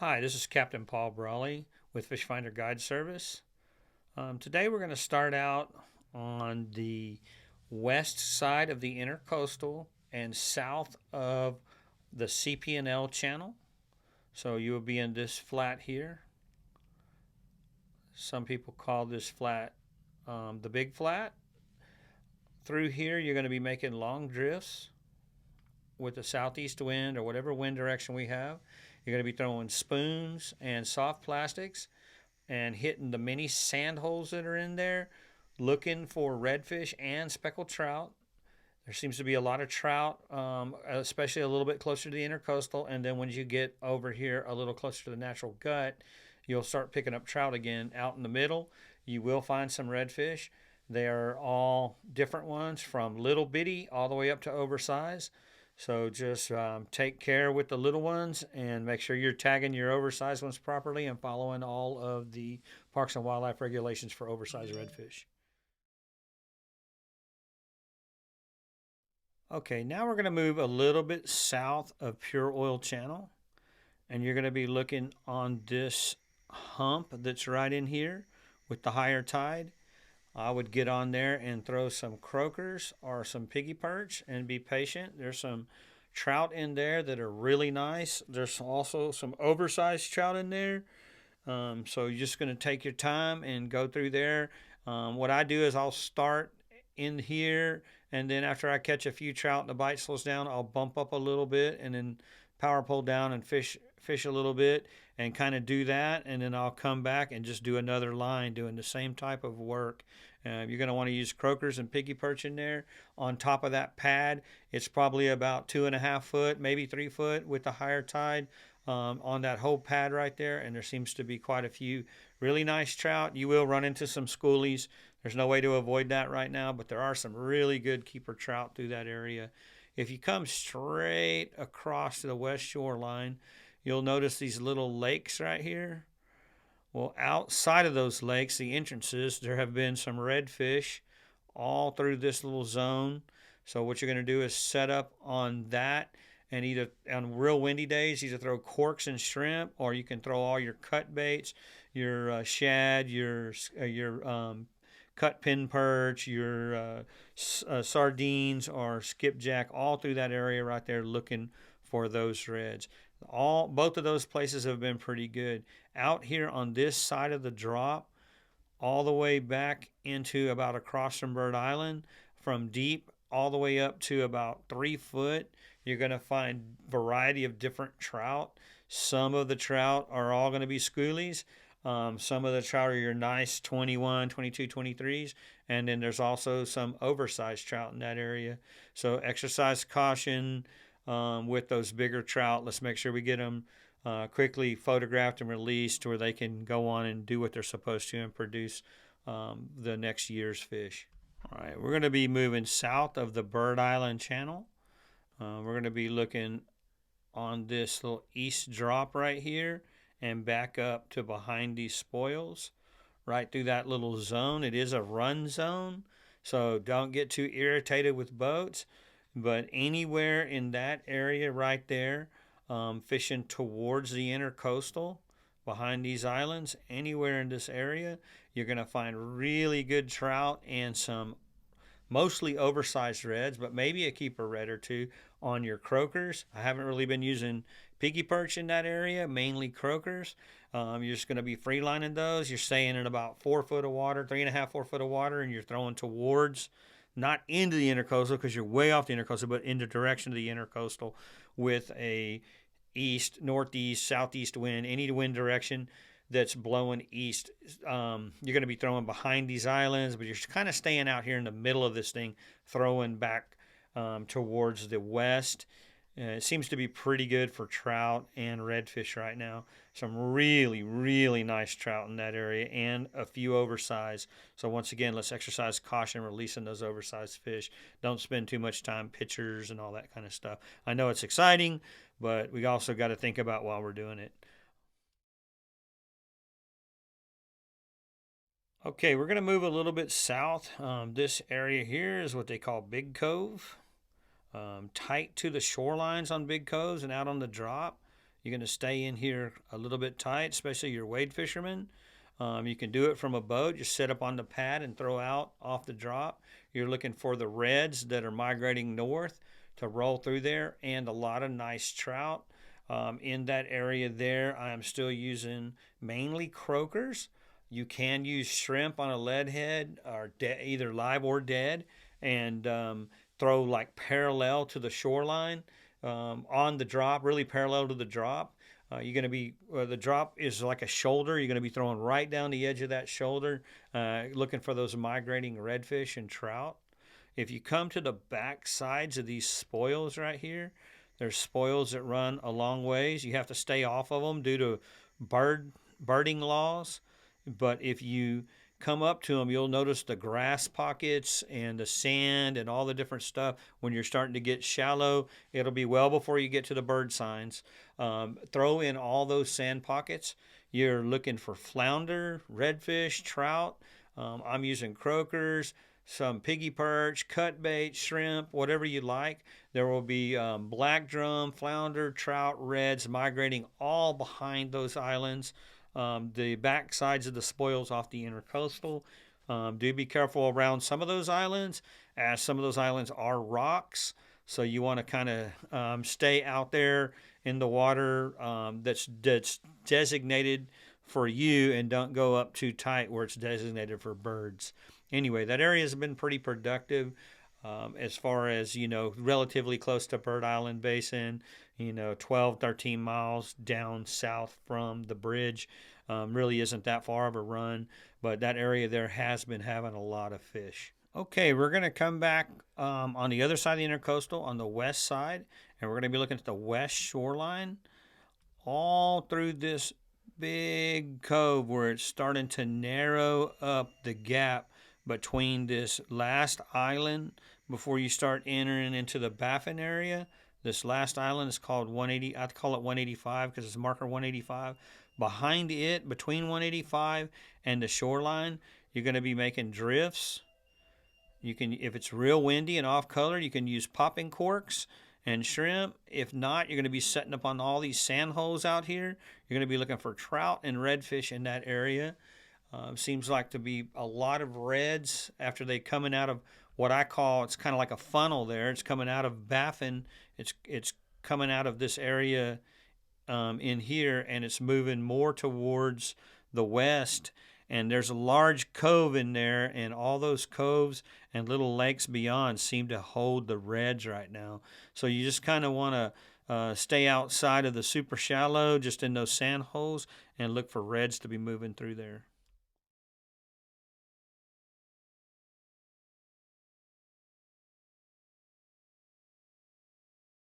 Hi, this is Captain Paul Braley with Fish Finder Guide Service. Today we're going to start out on the west side of the Intercoastal and south of the CP&L channel. So you will be in this flat here. Some people call this flat the Big Flat. Through here you're going to be making long drifts with the southeast wind or whatever wind direction we have. You're going to be throwing spoons and soft plastics and hitting the many sand holes that are in there, looking for redfish and speckled trout. There seems to be a lot of trout, especially a little bit closer to the intercoastal. And then when you get over here a little closer to the natural gut, you'll start picking up trout again. Out in the middle, you will find some redfish. They are all different ones, from little bitty all the way up to oversized. So just take care with the little ones and make sure you're tagging your oversized ones properly and following all of the Parks and Wildlife regulations for oversized redfish. Okay, now we're going to move a little bit south of Pure Oil Channel, and you're going to be looking on this hump that's right in here with the higher tide. I would get on there and throw some croakers or some piggy perch and be patient. There's some trout in there that are really nice. There's also some oversized trout in there. So you're just going to take your time and go through there. What I do is I'll start in here, and then after I catch a few trout and the bite slows down, I'll bump up a little bit and then power pull down and fish a little bit and kind of do that, and then I'll come back and just do another line doing the same type of work. You're going to want to use croakers and piggy perch in there. On top of that pad, it's probably about 2.5 foot, maybe 3 foot with the higher tide on that whole pad right there, and there seems to be quite a few really nice trout. You will run into some schoolies. There's no way to avoid that right now, but there are some really good keeper trout through that area. If you come straight across to the west shoreline, you'll notice these little lakes right here. Well, outside of those lakes, the entrances, there have been some redfish all through this little zone. So what you're going to do is set up on that, and either on real windy days, either throw corks and shrimp, or you can throw all your cut baits, your shad, your cut pin perch, your sardines or skipjack, all through that area right there, looking for those reds. Both of those places have been pretty good. Out here on this side of the drop, all the way back into about across from Bird Island, from deep all the way up to about 3 foot, you're going to find variety of different trout. Some of the trout are all going to be schoolies. Some of the trout are your nice 21, 22, 23s. And then there's also some oversized trout in that area. So exercise caution with those bigger trout. Let's make sure we get them quickly photographed and released where they can go on and do what they're supposed to and produce the next year's fish. All right, we're going to be moving south of the Bird Island channel. We're going to be looking on this little east drop right here and back up to behind these spoils, right through that little zone. It is a run zone, so don't get too irritated with boats. But anywhere in that area right there, fishing towards the intercoastal, behind these islands, anywhere in this area, you're going to find really good trout and some mostly oversized reds, but maybe a keeper red or two on your croakers. I haven't really been using piggy perch in that area, mainly croakers. You're just going to be freelining those. You're staying in about 4 foot of water, 3.5, 4 foot of water, and you're throwing towards, not into the intercoastal because you're way off the intercoastal, but in the direction of the intercoastal with a east, northeast, southeast wind, any wind direction that's blowing east. You're going to be throwing behind these islands, but you're kind of staying out here in the middle of this thing, throwing back towards the west. It seems to be pretty good for trout and redfish right now. Some really, really nice trout in that area and a few oversized. So once again, let's exercise caution releasing those oversized fish. Don't spend too much time pictures and all that kind of stuff. I know it's exciting, but we also got to think about while we're doing it. Okay, we're going to move a little bit south. This area here is what they call Big Cove. Tight to the shorelines on Big Coves and out on the drop, You're going to stay in here a little bit tight, especially your wade fishermen. You can do it from a boat. Just set up on the pad and throw out off the drop. You're looking for the reds that are migrating north to roll through there, and a lot of nice trout. In that area there, I am still using mainly croakers. You can use shrimp on a lead head, or either live or dead, and throw like parallel to the shoreline on the drop, really parallel to the drop. You're going to be, the drop is like a shoulder. You're going to be throwing right down the edge of that shoulder, looking for those migrating redfish and trout. If you come to the back sides of these spoils right here, there's spoils that run a long ways. You have to stay off of them due to birding laws. But if you come up to them, you'll notice the grass pockets and the sand and all the different stuff. When you're starting to get shallow, it'll be well before you get to the bird signs. Throw in all those sand pockets. You're looking for flounder, redfish, trout. I'm using croakers, some piggy perch, cut bait, shrimp, whatever you like. There will be black drum, flounder, trout, reds migrating all behind those islands. The back sides of the spoils off the Intercoastal. Do be careful around some of those islands, as some of those islands are rocks. So you want to kind of stay out there in the water that's designated for you, and don't go up too tight where it's designated for birds. Anyway, that area has been pretty productive as far as, relatively close to Bird Island Basin, 12, 13 miles down south from the bridge. Really isn't that far of a run, but that area there has been having a lot of fish. Okay, we're going to come back on the other side of the Intercoastal, on the west side, and we're going to be looking at the west shoreline all through this big cove where it's starting to narrow up the gap between this last island before you start entering into the Baffin area. This last island is called 180. I call it 185 because it's marker 185. Behind it, between 185 and the shoreline, you're going to be making drifts. You can, if it's real windy and off color, you can use popping corks and shrimp. If not, you're going to be setting up on all these sand holes out here. You're going to be looking for trout and redfish in that area. Seems like to be a lot of reds after they coming out of what I call, it's kind of like a funnel there. It's coming out of Baffin. It's coming out of this area in here, and it's moving more towards the west. And there's a large cove in there, and all those coves and little lakes beyond seem to hold the reds right now. So you just kind of want to stay outside of the super shallow, just in those sand holes, and look for reds to be moving through there.